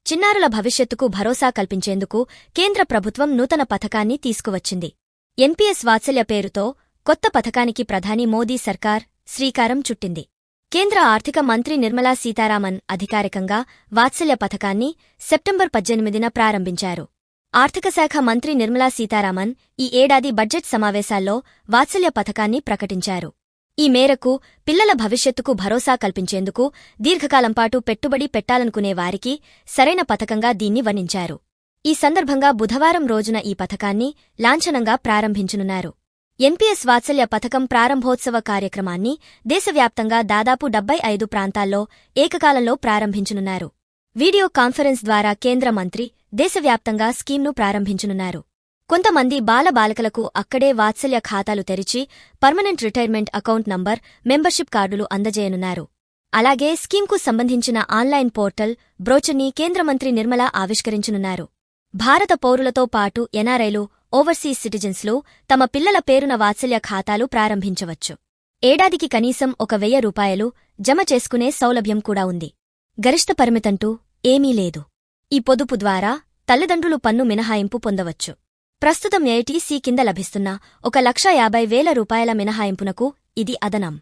చిన్నారుల భవిష్యత్తుకు భరోసా కల్పించేందుకు కేంద్ర ప్రభుత్వం నూతన పథకాన్ని తీసుకువచ్చింది. ఎన్పీఎస్ వాత్సల్య పేరుతో కొత్త పథకానికి ప్రధాని మోదీ సర్కార్ శ్రీకారం చుట్టింది. కేంద్ర ఆర్థిక మంత్రి నిర్మలా సీతారామన్ అధికారికంగా వాత్సల్య పథకాన్ని సెప్టెంబర్ 18న ప్రారంభించారు. ఆర్థికశాఖ మంత్రి నిర్మలా సీతారామన్ ఈ ఏడాది బడ్జెట్ సమావేశాల్లో వాత్సల్య పథకాన్ని ప్రకటించారు. ఈ మేరకు పిల్లల భవిష్యత్తుకు భరోసా కల్పించేందుకు దీర్ఘకాలంపాటు పెట్టుబడి పెట్టాలనుకునే వారికి సరైన పథకంగా దీన్ని వర్ణించారు. ఈ సందర్భంగా బుధవారం రోజున ఈ పథకాన్ని లాంఛనంగా ప్రారంభించనున్నారు. ఎన్పీఎస్ వాత్సల్య పథకం ప్రారంభోత్సవ కార్యక్రమాన్ని దేశవ్యాప్తంగా దాదాపు 75 ప్రాంతాల్లో ఏకకాలంలో ప్రారంభించనున్నారు. వీడియో కాన్ఫరెన్స్ ద్వారా కేంద్ర మంత్రి దేశవ్యాప్తంగా స్కీమ్ను ప్రారంభించనున్నారు. కొంతమంది బాలబాలికలకు అక్కడే వాత్సల్య ఖాతాలు తెరిచి permanent retirement account number, membership కార్డులు అందజేయనున్నారు. అలాగే స్కీమ్కు సంబంధించిన ఆన్లైన్ పోర్టల్, బ్రోచర్ని కేంద్ర మంత్రి నిర్మలా ఆవిష్కరించనున్నారు. భారత పౌరులతో పాటు ఎన్ఆర్ఐలు, ఓవర్సీస్ సిటిజన్స్లు తమ పిల్లల పేరున వాత్సల్య ఖాతాలు ప్రారంభించవచ్చు. ఏడాదికి కనీసం 1,000 రూపాయలు జమ చేసుకునే సౌలభ్యం కూడా ఉంది. గరిష్ట పరిమితంటూ ఏమీ లేదు. ఈ పొదుపు ద్వారా తల్లిదండ్రులు పన్ను మినహాయింపు పొందవచ్చు. ప్రస్తుతం ఏఐటీసీ కింద లభిస్తున్న 1,50,000 రూపాయల మినహాయింపునకు ఇది అదనం.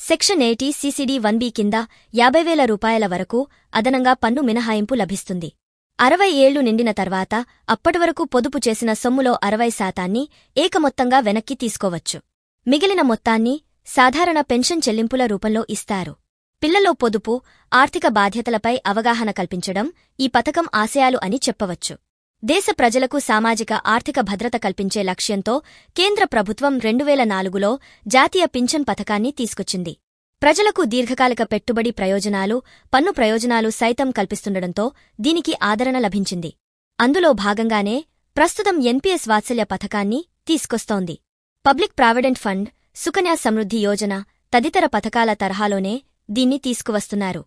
సెక్షన్ 80 CCD 1B కింద 50,000 రూపాయల వరకు అదనంగా పన్ను మినహాయింపు లభిస్తుంది. 60 ఏళ్లు నిండిన తర్వాత అప్పటివరకు పొదుపు చేసిన సొమ్ములో 60% ఏకమొత్తంగా వెనక్కి తీసుకోవచ్చు. మిగిలిన మొత్తాన్ని సాధారణ పెన్షన్ చెల్లింపుల రూపంలో ఇస్తారు. పిల్లలో పొదుపు, ఆర్థిక బాధ్యతలపై అవగాహన కల్పించడం ఈ పథకం ఆశయాలు అని చెప్పవచ్చు. దేశ ప్రజలకు సామాజిక ఆర్థిక భద్రత కల్పించే లక్ష్యంతో కేంద్ర ప్రభుత్వం 2004లో జాతీయ పింఛన్ పథకాన్ని తీసుకొచ్చింది. ప్రజలకు దీర్ఘకాలిక పెట్టుబడి ప్రయోజనాలు, పన్ను ప్రయోజనాలు సైతం కల్పిస్తుండటంతో దీనికి ఆదరణ లభించింది. అందులో భాగంగానే ప్రస్తుతం ఎన్పీఎస్ వాత్సల్య పథకాన్ని తీసుకొస్తోంది. Public provident fund, Sukanya Samriddhi Yojana తదితర పథకాల తరహాలోనే దీన్ని తీసుకువస్తున్నారు.